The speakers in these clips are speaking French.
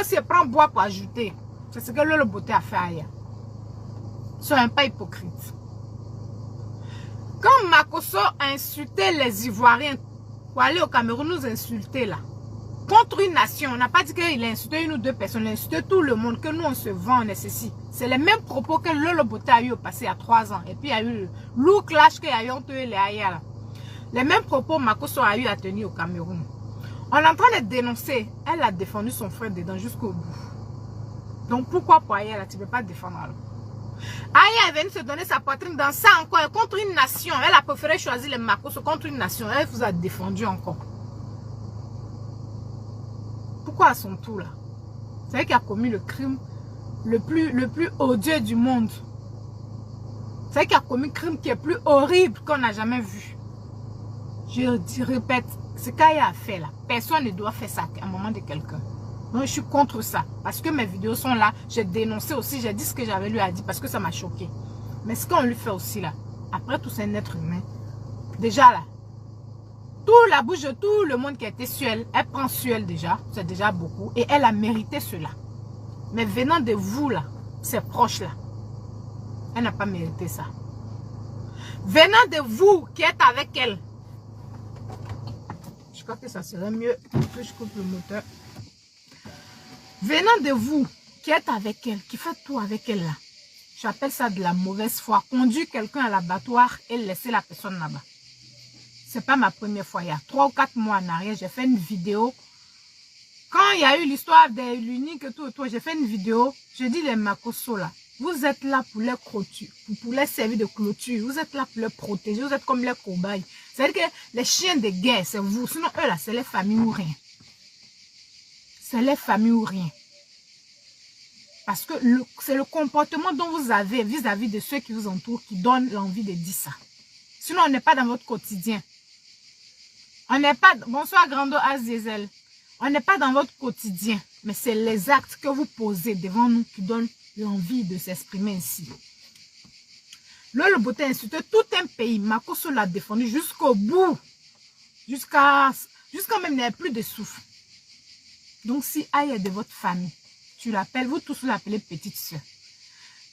aussi, elle prend bois pour ajouter. C'est ce que le beauté a fait ailleurs. Soyez pas hypocrite. Quand Makosso a insulté les Ivoiriens pour aller au Cameroun nous insulter là, contre une nation, on n'a pas dit qu'il a insulté une ou deux personnes, il a insulté tout le monde, que nous on se vend, on est ceci. C'est les mêmes propos que Lolo Beauté a eu au passé il y a 3 ans. Et puis il y a eu le clash qu'il y a eu entre les Aya là. Les mêmes propos Makosso a eu à tenir au Cameroun. On est en train de dénoncer. Elle a défendu son frère dedans jusqu'au bout. Donc pourquoi pour Aya là, tu ne peux pas défendre alors? Aya est venue se donner sa poitrine dans ça encore contre une nation. Elle a préféré choisir les Makosso contre une nation. Elle vous a défendu encore. Pourquoi à son tour là? C'est elle qui a commis le crime le plus odieux du monde. C'est elle qui a commis le crime qui est plus horrible qu'on n'a jamais vu. Je répète, ce qu'Aya a fait là, personne ne doit faire ça à un moment de quelqu'un. Donc je suis contre ça. Parce que mes vidéos sont là. J'ai dénoncé aussi, j'ai dit ce que j'avais lui à dire parce que ça m'a choqué. Mais ce qu'on lui fait aussi là, après tout c'est un être humain. Déjà là, toute la bouche de tout le monde qui a été sur elle, elle prend sur elle déjà, c'est déjà beaucoup. Et elle a mérité cela. Mais venant de vous là, ses proches là, elle n'a pas mérité ça. Venant de vous qui êtes avec elle, je crois que ça serait mieux que je coupe le moteur. Venant de vous qui êtes avec elle, qui fait tout avec elle là, j'appelle ça de la mauvaise foi. Conduire quelqu'un à l'abattoir et laisser la personne là-bas. C'est pas ma première fois. Il y a 3 ou 4 mois en arrière, j'ai fait une vidéo. Quand il y a eu l'histoire de l'unique et tout, j'ai fait une vidéo. Je dis les Makosso là, vous êtes là pour les clôtures, pour les servir de clôture. Vous êtes là pour les protéger. Vous êtes comme les cobayes. C'est-à-dire que les chiens de guerre, c'est vous. Sinon, eux là, c'est les familles ou rien. C'est les familles ou rien. Parce que c'est le comportement dont vous avez vis-à-vis de ceux qui vous entourent qui donne l'envie de dire ça. Sinon, on n'est pas dans votre quotidien. On n'est pas... Bonsoir, Grando Azizel. On n'est pas dans votre quotidien. Mais c'est les actes que vous posez devant nous qui donnent l'envie de s'exprimer ainsi. Lolo Beauté a insulté tout un pays. Makosso l'a défendu jusqu'au bout. Jusqu'à même il n'y a plus de souffle. Donc, si Aya est de votre famille, tu l'appelles, vous tous vous l'appelez petite soeur.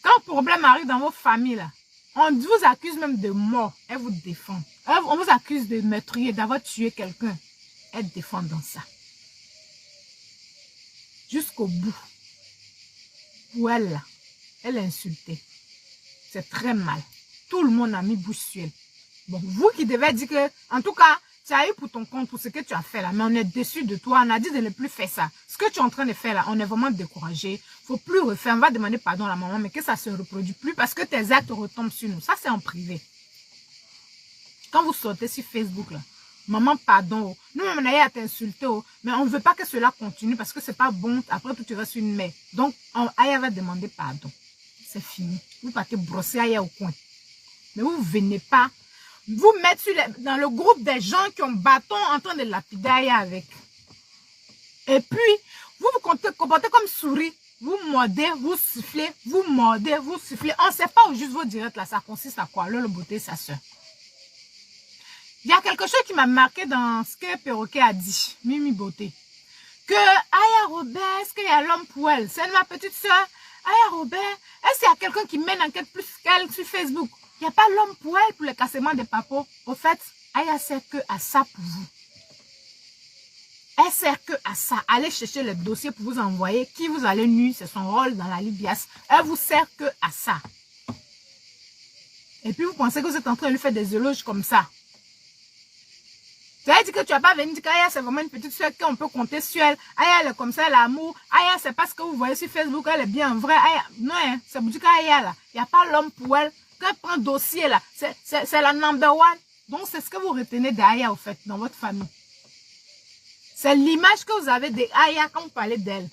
Quand le problème arrive dans vos familles, là, on vous accuse même de mort. Elle vous défend. On vous accuse de meurtrier, d'avoir tué quelqu'un. Elle défend dans ça. Jusqu'au bout. Pour elle, là, elle a insulté. C'est très mal. Tout le monde a mis bouche sur elle. Bon, vous qui devez dire que, en tout cas, tu as eu pour ton compte pour ce que tu as fait là, mais on est déçu de toi. On a dit de ne plus faire ça. Ce que tu es en train de faire là, on est vraiment découragé. Il ne faut plus refaire. On va demander pardon à la maman, mais que ça ne se reproduit plus parce que tes actes retombent sur nous. Ça, c'est en privé. Quand vous sortez sur Facebook là, maman, pardon. Nous, on a à t'insulter, mais on ne veut pas que cela continue parce que ce n'est pas bon. Après tout, tu restes une mère. Donc, Aya va demander pardon. C'est fini. Vous partez brosser Aya au coin. Mais vous ne venez pas vous mettre dans le groupe des gens qui ont bâton en train de lapider Aya avec. Et puis, vous vous comportez comme souris. Vous mordez, vous sifflez, vous mordez, vous sifflez. On ne sait pas où juste vos directs là, ça consiste à quoi. Lolo Beauté, sa soeur. Il y a quelque chose qui m'a marqué dans ce que Perroquet a dit, Mimi Beauté. Que Aya Robert, est-ce qu'il y a l'homme pour elle? C'est ma petite soeur. Aya Robert, est-ce qu'il y a quelqu'un qui mène enquête plus qu'elle sur Facebook? Il n'y a pas l'homme pour elle pour le cassement des papos. Au fait, Aya sert que à ça pour vous. Elle sert que à ça. Allez chercher le dossier pour vous envoyer. Qui vous allez nuire, c'est son rôle dans la Libias. Elle vous sert que à ça. Et puis vous pensez que vous êtes en train de lui faire des éloges comme ça. Tu as dit que tu n'as pas venu dire qu'Aya c'est vraiment une petite soeur qu'on peut compter sur elle. Aya elle est comme ça, elle a l'amour. Aya c'est pas ce que vous voyez sur Facebook, elle est bien vraie. Aya, non, hein, c'est pour dire qu'Aya là, il n'y a pas l'homme pour elle. Quand elle prend un dossier là, c'est la number one. Donc c'est ce que vous retenez d'Aya au fait, dans votre famille. C'est l'image que vous avez d'Aya quand vous parlez d'elle.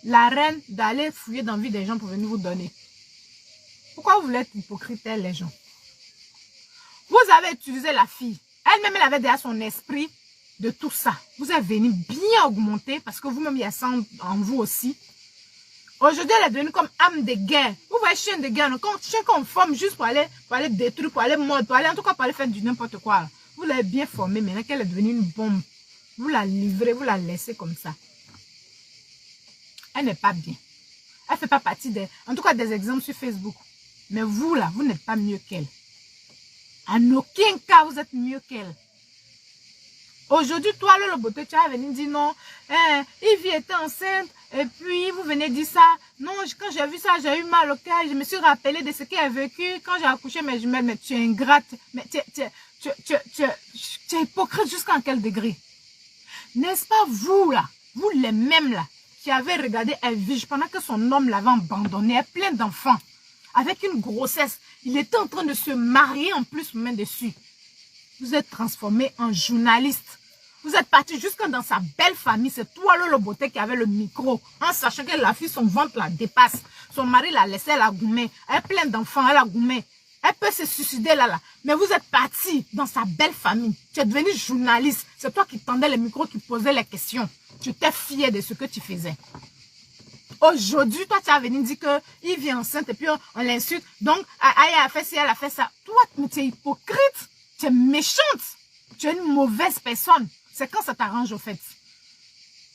La reine d'aller fouiller dans la vie des gens pour venir vous donner. Pourquoi vous voulez être hypocrite, les gens? Vous avez utilisé la fille. Elle-même, elle avait déjà son esprit de tout ça. Vous êtes venu bien augmenter parce que vous-même, il y a ça en vous aussi. Aujourd'hui, elle est devenue comme âme de guerre. Vous voyez, chien de guerre, quand chien qu'on forme juste pour aller détruire, pour aller mordre, pour aller, en tout cas, pour aller faire du n'importe quoi. Là. Vous l'avez bien formée, maintenant qu'elle est devenue une bombe. Vous la livrez, vous la laissez comme ça. Elle n'est pas bien. Elle ne fait pas partie en tout cas des exemples sur Facebook. Mais vous là, vous n'êtes pas mieux qu'elle. En aucun cas, vous êtes mieux qu'elle. Aujourd'hui, toi, le Beauté, tu as venu dire non. Yves était enceinte. Et puis, vous venez dire ça. Non, quand j'ai vu ça, j'ai eu mal au cœur. Je me suis rappelé de ce qu'elle a vécu. Quand j'ai accouché mes jumelles, mais tu es ingrate. Mais tu es hypocrite jusqu'à quel degré? N'est-ce pas vous, là, vous les mêmes, là, qui avez regardé Elvige pendant que son homme l'avait abandonné, elle plein d'enfants, avec une grossesse. Il était en train de se marier en plus, main dessus. Vous êtes transformé en journaliste. Vous êtes parti jusqu'à dans sa belle famille. C'est toi, le Beauté, qui avait le micro. En sachant que la fille, son ventre la dépasse. Son mari l'a laissé, elle a goumé. Elle est pleine d'enfants, elle a goumé. Elle peut se suicider là. Mais vous êtes parti dans sa belle famille. Tu es devenu journaliste. C'est toi qui tendais le micro, qui posais les questions. Tu t'es fier de ce que tu faisais. Aujourd'hui, toi, tu as venu dire qu'il vient enceinte et puis on l'insulte. Donc, elle a fait ci, elle a fait ça. Toi, tu es hypocrite. Tu es méchante. Tu es une mauvaise personne. C'est quand ça t'arrange au fait.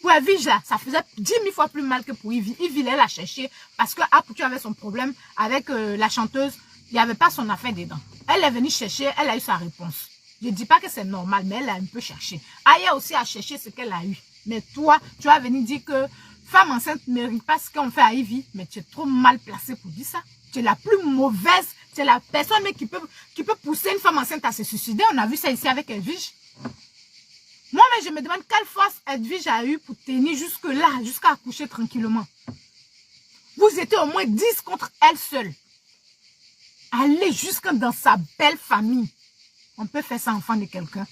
Pour Elvige, là, ça faisait 10 000 fois plus mal que pour Yves. Yves, il l'a cherché parce que tu avais son problème avec la chanteuse. Il n'y avait pas son affaire dedans. Elle est venue chercher, elle a eu sa réponse. Je ne dis pas que c'est normal, mais elle a un peu cherché. Aya aussi a cherché ce qu'elle a eu. Mais toi, tu as venu dire que femme enceinte ne mérite pas ce qu'on fait à Yves. Mais tu es trop mal placée pour dire ça. Tu es la plus mauvaise. Tu es la personne qui peut pousser une femme enceinte à se suicider. On a vu ça ici avec Elvige. Moi, mais je me demande quelle force Elvige a eu pour tenir jusque-là, jusqu'à accoucher tranquillement. Vous étiez au moins 10 contre elle seule. Allez jusque dans sa belle famille. On peut faire ça enfant de quelqu'un.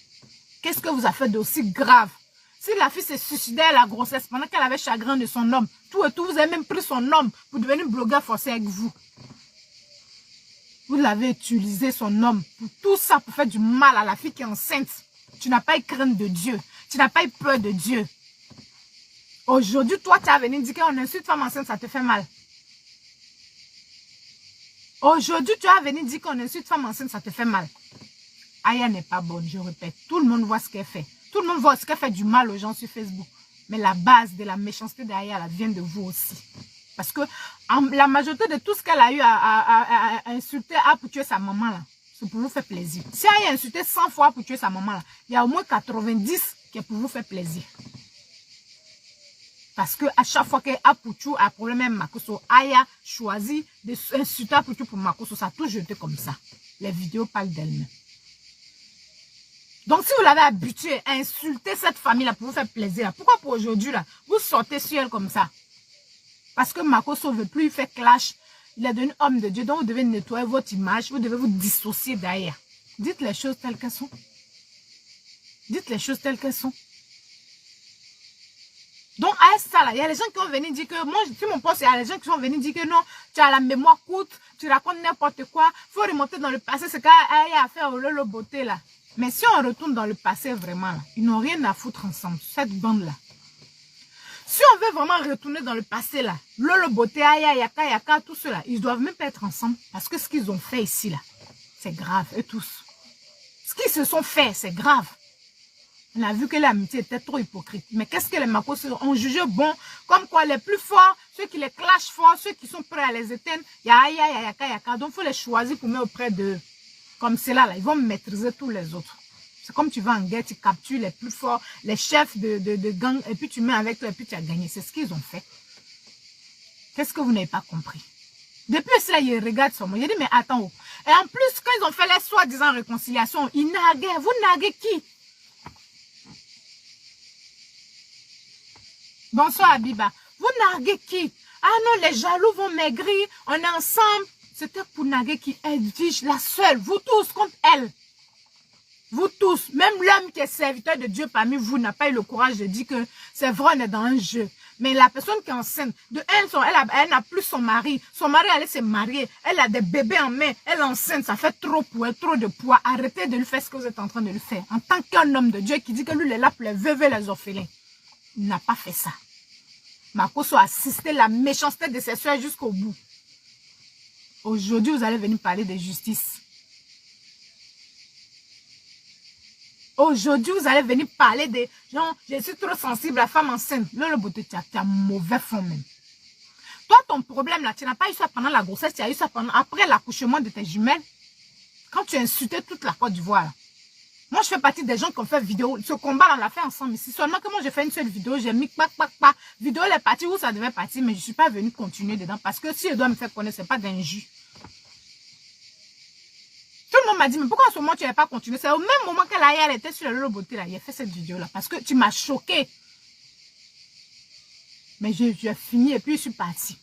Qu'est-ce que vous avez fait d'aussi grave? Si la fille s'est suicidée à la grossesse pendant qu'elle avait chagrin de son homme, tout et tout, vous avez même pris son homme pour devenir blogueur forcé avec vous. Vous l'avez utilisé, son homme, pour tout ça, pour faire du mal à la fille qui est enceinte. Tu n'as pas eu crainte de Dieu. Tu n'as pas eu peur de Dieu. Aujourd'hui, toi, tu as venu dire qu'on insulte femme enceinte, ça te fait mal. Aujourd'hui, tu as venu dire qu'on insulte femme enceinte, ça te fait mal. Aya n'est pas bonne, je répète. Tout le monde voit ce qu'elle fait. Tout le monde voit ce qu'elle fait du mal aux gens sur Facebook. Mais la base de la méchanceté d'Aya vient de vous aussi. Parce que la majorité de tout ce qu'elle a eu à insulter pour tuer sa maman, là, c'est pour vous faire plaisir. Si Aya a insulté 100 fois pour tuer sa maman, là, il y a au moins 90 qui est pour vous faire plaisir. Parce que à chaque fois que Apuchu a un problème avec Makosso, Aya choisit d'insulter Apuchu pour Makosso. Ça a tout jeté comme ça. Les vidéos parlent d'elle-même. Donc, si vous l'avez habitué à insulter cette famille-là pour vous faire plaisir, là, pourquoi pour aujourd'hui, là, vous sortez sur elle comme ça? Parce que Makosso ne veut plus faire clash. Il est devenu homme de Dieu. Donc, vous devez nettoyer votre image. Vous devez vous dissocier derrière. Dites les choses telles qu'elles sont. Dites les choses telles qu'elles sont. Donc, à ça, là, il y a les gens qui ont venu dire que, moi, sur mon poste, il y a les gens qui sont venus dire que non, tu as la mémoire courte, tu racontes n'importe quoi, il faut remonter dans le passé, c'est qu'Aya a fait au Lolo Beauté, là. Mais si on retourne dans le passé, vraiment, là, ils n'ont rien à foutre ensemble, cette bande-là. Si on veut vraiment retourner dans le passé, là, Lolo Beauté, Aya, Yaka, tout cela, ils doivent même pas être ensemble, parce que ce qu'ils ont fait ici, là, c'est grave, eux tous. Ce qu'ils se sont fait, c'est grave. On a vu que l'amitié était trop hypocrite. Mais qu'est-ce que les Makosso ont jugé bon? Comme quoi les plus forts, ceux qui les clashent fort, ceux qui sont prêts à les éteindre, il y a Aya, il y a Yaka. Donc il faut les choisir pour mettre auprès d'eux. Comme cela, là, ils vont maîtriser tous les autres. C'est comme tu vas en guerre, tu captures les plus forts, les chefs de gang, et puis tu mets avec eux, et puis tu as gagné. C'est ce qu'ils ont fait. Qu'est-ce que vous n'avez pas compris? Depuis cela, ils regardent sur moi. J'ai dit, mais attends. Et en plus, quand ils ont fait les soi-disant réconciliation, ils naguaient. Vous naguez qui? Bonsoir Abiba. Vous narguez qui? Ah non, les jaloux vont maigrir. On est ensemble. C'était pour narguer qui? Elvige, la seule. Vous tous contre elle. Vous tous. Même l'homme qui est serviteur de Dieu parmi vous n'a pas eu le courage de dire que c'est vrai, on est dans un jeu. Mais la personne qui est enceinte, elle n'a plus son mari. Son mari allait se marier. Elle a des bébés en main. Elle est enceinte. Ça fait trop pour elle, trop de poids. Arrêtez de lui faire ce que vous êtes en train de lui faire. En tant qu'un homme de Dieu qui dit que lui, il est là pour les veuves et les orphelins. Il n'a pas fait ça. Makosso a assisté la méchanceté de ses soeurs jusqu'au bout. Aujourd'hui, vous allez venir parler de justice. Aujourd'hui, vous allez venir parler de... Genre, je suis trop sensible à la femme enceinte. Lolo Beauté, tu as mauvais fond même. Toi, ton problème là, tu n'as pas eu ça pendant la grossesse, tu as eu ça après l'accouchement de tes jumelles. Quand tu as insulté toute la Côte d'Ivoire. Moi, je fais partie des gens qui ont fait vidéo. Ce combat, on l'a fait ensemble ici. Seulement que moi, j'ai fait une seule vidéo. J'ai mis pac. Vidéo, elle est partie où ça devait partir, mais je ne suis pas venue continuer dedans. Parce que si elle doit me faire connaître, ce n'est pas d'injure. Tout le monde m'a dit, mais pourquoi en ce moment, tu n'avais pas continué? C'est au même moment que elle était sur le Lolo Beauté, là. Il a fait cette vidéo-là. Parce que tu m'as choqué. Mais j'ai fini et puis je suis partie.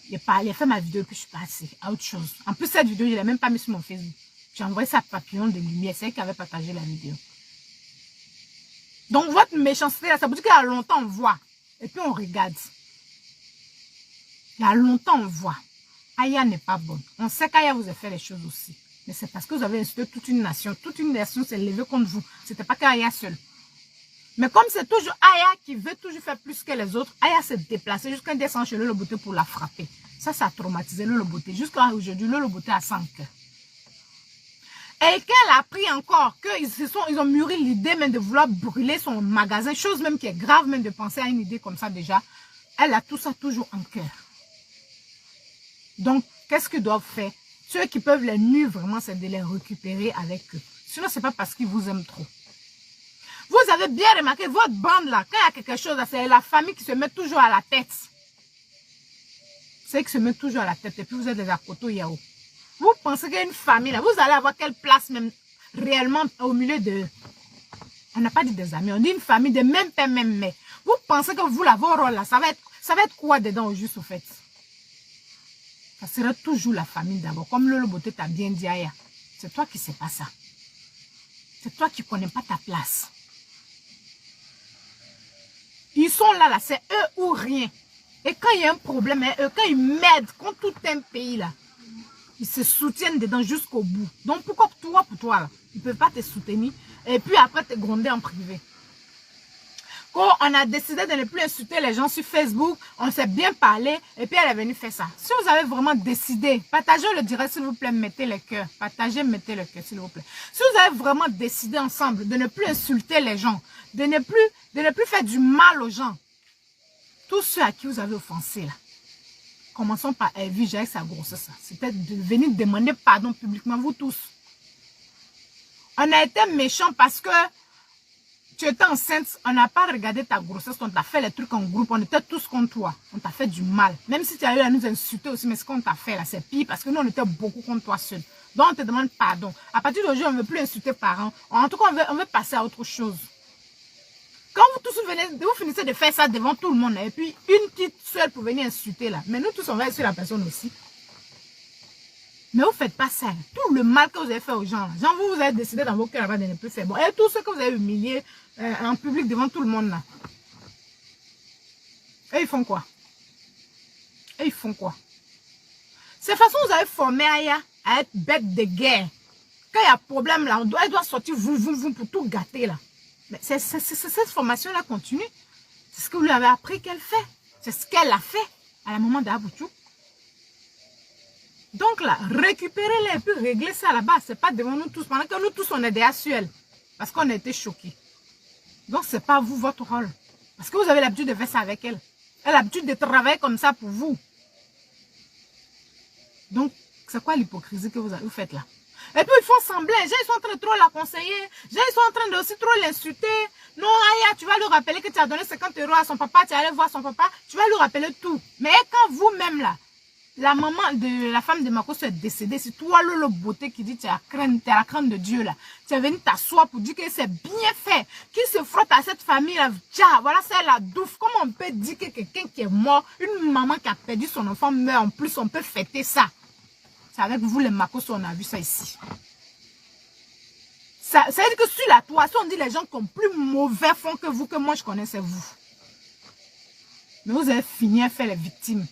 Il a fait ma vidéo et puis je suis partie à autre chose. En plus, cette vidéo, je ne l'ai même pas mis sur mon Facebook. J'ai envoyé ça à Papillon de Lumière. C'est elle qui avait partagé la vidéo. Donc, votre méchanceté, là, ça veut dire qu'il y a longtemps, on voit. Et puis, on regarde. Il y a longtemps, on voit. Aya n'est pas bonne. On sait qu'Aya vous a fait les choses aussi. Mais c'est parce que vous avez insulté toute une nation. Toute une nation s'est levée contre vous. C'était pas qu'Aya seule. Mais comme c'est toujours Aya qui veut toujours faire plus que les autres, Aya s'est déplacée jusqu'à descendre chez Lolo Beauté pour la frapper. Ça a traumatisé Lolo Beauté. Jusqu'à aujourd'hui, Lolo Beauté a 5 cœurs. Et qu'elle a appris encore qu'ils ont mûri l'idée même de vouloir brûler son magasin, chose même qui est grave même de penser à une idée comme ça déjà. Elle a tout ça toujours en cœur. Donc, qu'est-ce qu'ils doivent faire? Ceux qui peuvent les nuire vraiment, c'est de les récupérer avec eux. Sinon, ce n'est pas parce qu'ils vous aiment trop. Vous avez bien remarqué, votre bande là, quand il y a quelque chose, c'est la famille qui se met toujours à la tête. C'est qui se met toujours à la tête. Et puis vous êtes des Akoto Yao. Vous pensez qu'il y a une famille là, vous allez avoir quelle place même réellement au milieu de... On n'a pas dit des amis, on dit une famille de même père, même mère. Vous pensez que vous, là, vos rôles là, ça va être quoi dedans au juste au fait? Ça sera toujours la famille d'abord. Comme Lolo Beauté t'a bien dit, Aya. C'est toi qui ne sais pas ça. C'est toi qui ne connais pas ta place. Ils sont là, c'est eux ou rien. Et quand il y a un problème, quand ils m'aident contre tout un pays là, ils se soutiennent dedans jusqu'au bout. Donc pourquoi pour toi là, ils ne peuvent pas te soutenir et puis après te gronder en privé. Quand on a décidé de ne plus insulter les gens sur Facebook, on s'est bien parlé et puis elle est venue faire ça. Si vous avez vraiment décidé, partagez le direct s'il vous plaît, mettez le cœur. Partagez, mettez le cœur s'il vous plaît. Si vous avez vraiment décidé ensemble de ne plus insulter les gens, de ne plus faire du mal aux gens, tous ceux à qui vous avez offensé là, commençons par Evie avec sa grossesse. C'était de venir demander pardon publiquement, vous tous. On a été méchants parce que tu étais enceinte, on n'a pas regardé ta grossesse, on t'a fait les trucs en groupe, on était tous contre toi. On t'a fait du mal. Même si tu as eu à nous insulter aussi, mais ce qu'on t'a fait là, c'est pire parce que nous, on était beaucoup contre toi seul. Donc, on te demande pardon. À partir d'aujourd'hui, on ne veut plus insulter parents. En tout cas, on veut passer à autre chose. Quand vous tous vous finissez de faire ça devant tout le monde, et puis une petite seule pour venir insulter là. Mais nous tous, on va insulter la personne aussi. Mais vous ne faites pas ça. Tout le mal que vous avez fait aux gens. Genre, vous avez décidé dans vos cœurs de ne plus faire bon. Et tous ceux que vous avez humiliés en public devant tout le monde là. Et ils font quoi? Et ils font quoi? C'est de toute façon, vous avez formé Aya à être bête de guerre. Quand il y a problème là, elle doit sortir vous pour tout gâter là. Mais cette formation-là continue. C'est ce que vous lui avez appris qu'elle fait. C'est ce qu'elle a fait à la maman d'Aboutou. Donc là, récupérez-les et puis réglez ça là-bas. C'est pas devant nous tous. Pendant que nous tous, on est derrière sur elle. Parce qu'on a été choqués. Donc, c'est pas vous, votre rôle. Parce que vous avez l'habitude de faire ça avec elle. Elle a l'habitude de travailler comme ça pour vous. Donc, c'est quoi l'hypocrisie que vous faites là? Et puis, ils font sembler. Les gens, ils sont en train de trop la conseiller. Les gens, ils sont en train de aussi trop l'insulter. Non, Aya, tu vas lui rappeler que tu as donné 50 € à son papa. Tu es allé voir son papa. Tu vas lui rappeler tout. Mais quand vous-même là, la maman de la femme de Makosso est décédée, c'est toi Lolo Beauté qui dit tu as la crainte de Dieu là. Tu es venu t'asseoir pour dire que c'est bien fait. Qui se frotte à cette famille là. Tiens, voilà, c'est la douffe. Comment on peut dire que quelqu'un qui est mort, une maman qui a perdu son enfant meurt en plus, on peut fêter ça? C'est avec vous les Makosso, on a vu ça ici. Ça veut dire que sur la toile, si on dit les gens qui ont plus mauvais fond que vous, que moi je connais, c'est vous. Mais vous avez fini à faire les victimes.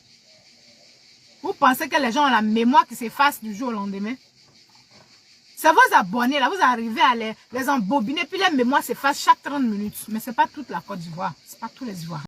Vous pensez que les gens ont la mémoire qui s'efface du jour au lendemain? C'est vos abonnés, là, vous arrivez à les embobiner, puis les mémoires s'effacent chaque 30 minutes. Mais ce n'est pas toute la Côte d'Ivoire, ce n'est pas tous les Ivoiriens.